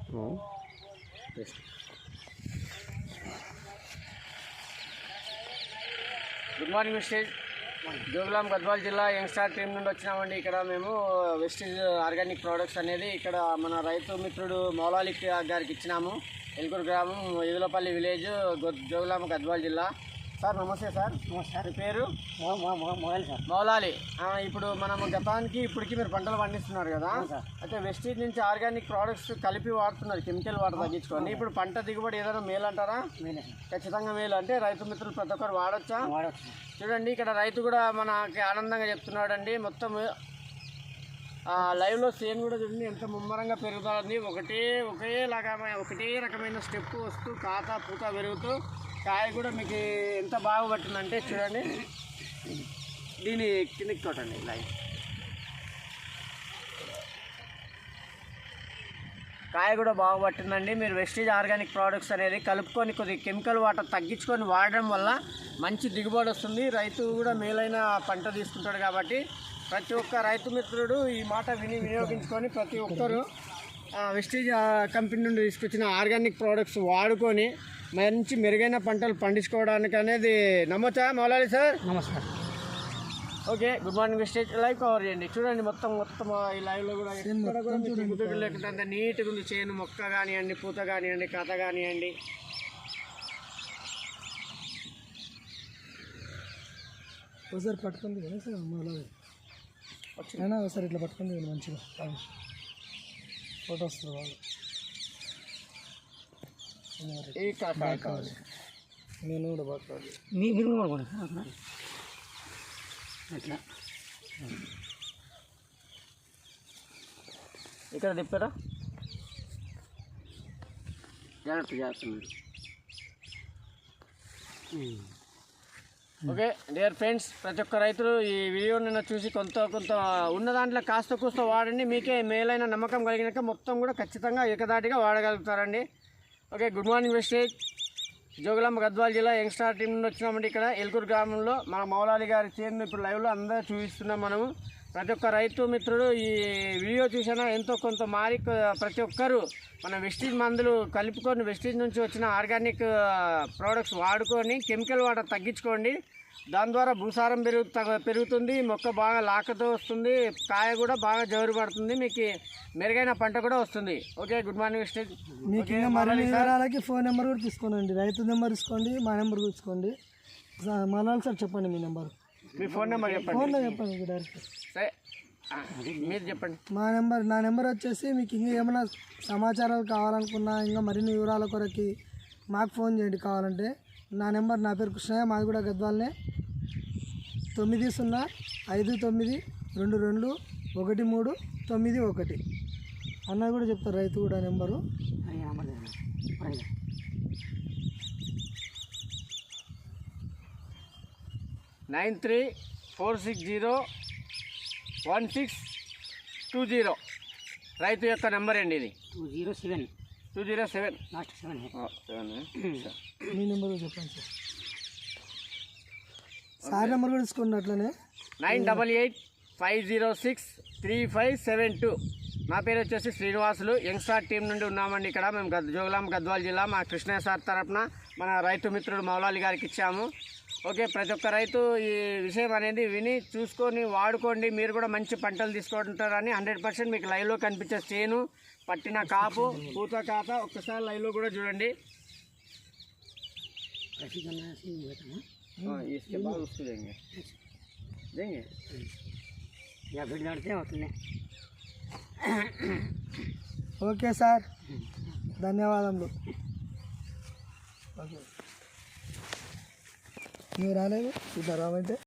Good morning mister. Jogulamba Gadwal జిల్లా young star team నుండి వచ్చినామండి. ఇక్కడ మేము వెస్టీజ్ ఆర్గానిక్ ప్రోడక్ట్స్ అనేది ఇక్కడ మన రైతు మిత్రుడు మౌలాలి గారికి ఇచ్చినాము. ఎల్కూరు గ్రామం, ఈదులపల్లి విలేజ్, జోగులాంబ గద్వాల జిల్లా. సార్ నమస్తే. సార్ నమస్తే. పేరు మౌలాలి. ఇప్పుడు మనం గతానికి ఇప్పటికి మీరు పంటలు పండిస్తున్నారు కదా, అయితే వెస్టీజ్ నుంచి ఆర్గానిక్ ప్రోడక్ట్స్ కలిపి వాడుతున్నారు, కెమికల్ వాటర్ తగ్గించుకోండి. ఇప్పుడు పంట దిగుబడి ఏదైనా మేలు అంటారా? ఖచ్చితంగా మేలు. అంటే రైతు మిత్రులు ప్రతి ఒక్కరు వాడచ్చా? చూడండి, ఇక్కడ రైతు కూడా మనకి ఆనందంగా చెప్తున్నాడు అండి. మొత్తం లైవ్లో సేమ్ కూడా చూడండి ఎంత ముమ్మరంగా పెరుగుతుంది. ఒకటే రకమైన స్టెప్ వస్తూ కాత పూత పెరుగుతూ కాయ కూడా మీకు ఎంత బాగా పట్టిందంటే చూడండి. దీని కిందికి తోటండి లైవ్ కాయ కూడా బాగా పట్టిందండి. మీరు వెస్టీజ్ ఆర్గానిక్ ప్రోడక్ట్స్ అనేది కలుపుకొని కొద్దిగా కెమికల్ వాటర్ తగ్గించుకొని వాడడం వల్ల మంచి దిగుబడి వస్తుంది. రైతు కూడా మేలైన పంట తీసుకుంటాడు. కాబట్టి ప్రతి ఒక్క రైతు మిత్రుడు ఈ మాట వినియోగించుకొని ప్రతి ఒక్కరు వెస్టీజ్ కంపెనీ నుండి తీసుకొచ్చిన ఆర్గానిక్ ప్రోడక్ట్స్ వాడుకొని మంచి మెరుగైన పంటలు పండించుకోవడానికి అనేది నమ్మొచ్చా మౌలాలి సార్? నమస్కారం. Okay, good morning Vestige. Live cover చేయండి. చూడండి మొత్తం ఈ లైవ్లో కూడా లేకుండా అంత నీట్గా ఉంది. చేను మొక్క కానివ్వండి, పూత కానివ్వండి, కథ కానివ్వండి. ఒకసారి పట్టుకుంది కదా సార్ మౌలాలి వచ్చినా ఒకసారి ఇట్లా పట్టుకుంది మంచిగా ఫోటో వస్తుంది వాళ్ళు. నేను కూడా పట్టుకోవాలి. మీరు కూడా అట్లా ఇక్కడ తిప్పారా? జాగ్రత్త చేస్తున్నాడు. ఓకే డియర్ ఫ్రెండ్స్, ప్రతి ఒక్క రైతులు ఈ వీడియో నిన్న చూసి కొంత ఉన్న దాంట్లో కాస్త కూస్త వాడండి. మీకే మేలైన నమ్మకం కలిగినాక మొత్తం కూడా ఖచ్చితంగా ఏకదాటిగా వాడగలుగుతారండి. ఓకే, గుడ్ మార్నింగ్ వెస్టీజ్. జోగులాంబ గద్వాల జిల్లా యంగ్స్టార్ టీం నుండి వచ్చినామంటే ఇక్కడ ఎల్కూరు గ్రామంలో మన మౌలాలి గారి చేను ఇప్పుడు లైవ్లో అందరూ చూపిస్తున్నాం మనము. ప్రతి ఒక్క రైతు మిత్రుడు ఈ వీడియో చూసినా ఎంతో కొంత మారి ప్రతి ఒక్కరూ మన వెస్టీజ్ మందులు కలుపుకొని వెస్టీజ్ నుంచి వచ్చిన ఆర్గానిక్ ప్రోడక్ట్స్ వాడుకొని కెమికల్ వాటర్ తగ్గించుకోండి. దాని ద్వారా భూసారం పెరుగుతుంది, మొక్క బాగా లాకతో వస్తుంది, కాయ కూడా బాగా జోరు పడుతుంది, మీకు మెరుగైన పంట కూడా వస్తుంది. Okay, good morning Vestige. మీకు ఇంకా మరిన్ని వివరాలకి ఫోన్ నెంబర్ కూడా తీసుకోండి. రైతు నెంబర్ తీసుకోండి, మా నెంబర్ తీసుకోండి. మనాలి సార్ చెప్పండి మీ నెంబర్, మీ ఫోన్ నెంబర్ చెప్పండి. ఫోన్లో చెప్పండి డైరెక్ట్. సరే మీరు చెప్పండి. నా నెంబర్ వచ్చేసి మీకు ఇంకా ఏమైనా సమాచారాలు కావాలనుకున్నా ఇంకా మరిన్ని వివరాల కొరకి మాకు ఫోన్ చేయండి కావాలంటే. నా నెంబర్, నా పేరు కృష్ణయ్య, మాది కూడా గద్వాలనే. 9052221391. అన్న కూడా చెప్తారు రైతు కూడా నెంబరు. 93460160 రైతు యొక్క నెంబర్ అండి ఇది. 207 లాస్ట్ 7. మీ నెంబర్ చెప్పండి సార్. సార్ నెంబర్ కూడా తీసుకోండి అట్లనే. 9885063572. నా పేరు వచ్చేసి శ్రీనివాసులు. యంగ్స్టార్ టీం నుండి ఉన్నామండి ఇక్కడ మేము జోగులాంబ గద్వాల జిల్లా. మా కృష్ణయ్య సార్ తరఫున మన రైతు మిత్రుడు మౌలాలి గారికి ఇచ్చాము. ఓకే, ప్రతి ఒక్క రైతు ఈ విషయం అనేది విని చూసుకొని వాడుకోండి. మీరు కూడా మంచి పంటలు తీసుకుంటారని 100% మీకు లైవ్లో కనిపించే చేను, పట్టిన కాపు, పూత కాత ఒక్కసారి లైవ్లో కూడా చూడండి. ఓకే సార్, ధన్యవాదములు. ఓకే, మీరు రాలేదు ఇట్లా రావంటే